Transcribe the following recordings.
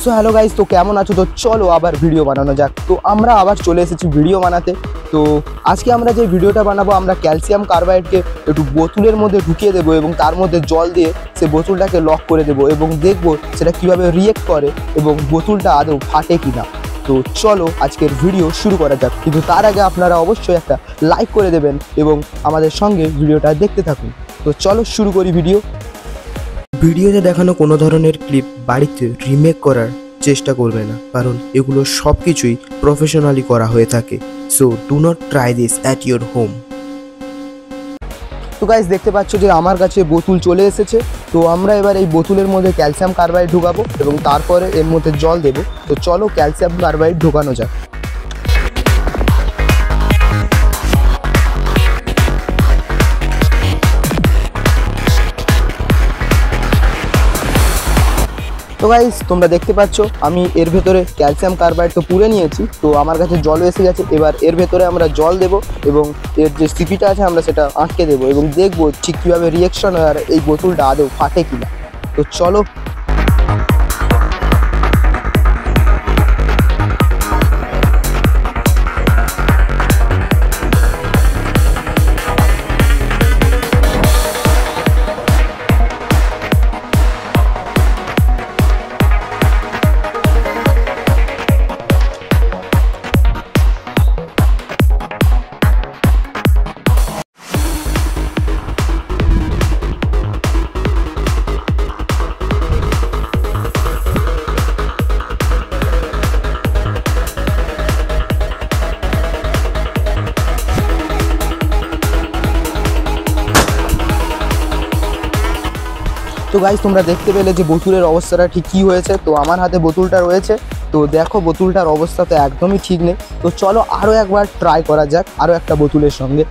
So hello guys, তো কেমন আছো? তো চলো আবার ভিডিও বানানো যাক। তো আমরা আবার চলে এসেছি ভিডিও বানাতে। তো আজকে আমরা যে ভিডিওটা বানাবো, আমরা ক্যালসিয়াম কার্বাইডকে একটু বোতলের মধ্যে ঢুকিয়ে দেবো এবং তার মধ্যে জল দিয়ে সে বোতলটাকে লক করে দেবো এবং দেখবো সেটা কীভাবে রিয়েক্ট করে এবং বোতলটা আদৌ ফাটে কিনা। তো চলো আজকের ভিডিও শুরু করা যাক, কিন্তু তার আগে আপনারা অবশ্যই একটা লাইক করে দেবেন এবং আমাদের সঙ্গে ভিডিওটা দেখতে থাকুন। তো চলো শুরু করি ভিডিওতে দেখানো কোনো ধরনের ক্লিপ বাড়িতে রিমেক করার চেষ্টা করবে না, কারণ এগুলো সব কিছুই প্রফেশনালি করা হয়ে থাকে। So do not try this at your home. তো গাইস, দেখতে পাচ্ছ যে আমার কাছে বোতল চলে এসেছে। তো আমরা এবার এই বোতলের মধ্যে ক্যালসিয়াম কার্বাইড ঢুকাবো এবং তারপরে এর মধ্যে জল দেবো। তো চলো ক্যালসিয়াম কার্বাইড ঢোকানো যাক। তো গাইস, তোমরা দেখতে পাচ্ছ আমি এর ভেতরে ক্যালসিয়াম কার্বাইড তো পুরে নিয়েছি। তো আমার কাছে জল এসে গেছে। এবার এর ভেতরে আমরা জল দেব এবং এর যে সিপিটা আছে আমরা সেটা আটকে দেবো এবং দেখবো ঠিক কীভাবে রিয়েকশন হয় আর এই বোতলটা আদৌ ফাটে কিনা। তো চলো। তো গাইস, তোমরা দেখতে পেলে যে বোতলের অবস্থাটা ঠিক কী হয়েছে। তো আমার হাতে বোতলটা রয়েছে। তো দেখো বোতলটার অবস্থা তো একদমই ঠিক নেই। তো চলো আরও একবার ট্রাই করা যাক আরও একটা বোতলের সঙ্গে।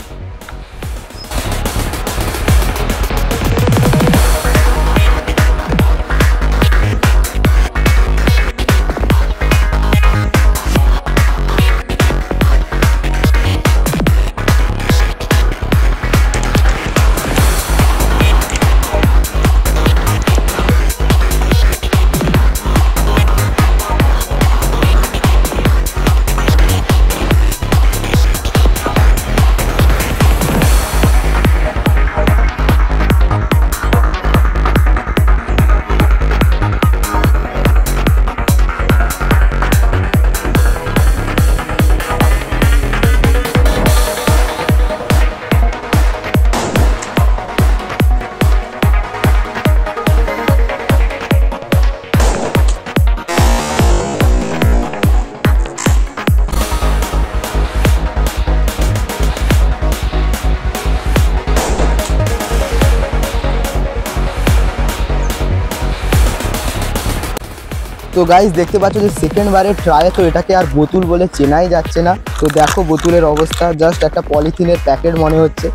তো গাইস, দেখতে পাচ্ছ যে সেকেন্ড বারের ট্রায়ে তো এটাকে আর বোতল বলে চেনাই যাচ্ছে না। তো দেখো বোতলের অবস্থা, জাস্ট একটা পলিথিনের প্যাকেট মনে হচ্ছে।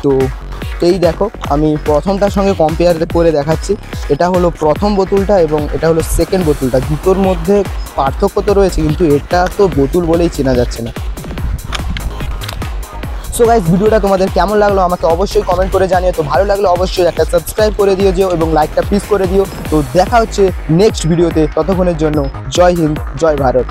তো এই দেখো, আমি প্রথমটার সঙ্গে কম্পেয়ার করে দেখাচ্ছি। এটা হলো প্রথম বোতলটা এবং এটা হলো সেকেন্ড বোতলটা। দুটোর মধ্যে পার্থক্য তো রয়েছে, কিন্তু এটা তো বোতল বলেই চেনা যাচ্ছে না। সো গাইস, ভিডিওটা তোমাদের কেমন লাগলো আমাকে অবশ্যই কমেন্ট করে জানিও। তো ভালো লাগলে অবশ্যই একটা সাবস্ক্রাইব করে দিও এবং লাইকটা প্লিজ করে দিও। তো দেখা হচ্ছে নেক্সট ভিডিওতে। ততক্ষণের জন্য জয় হিন্দ, জয় ভারত।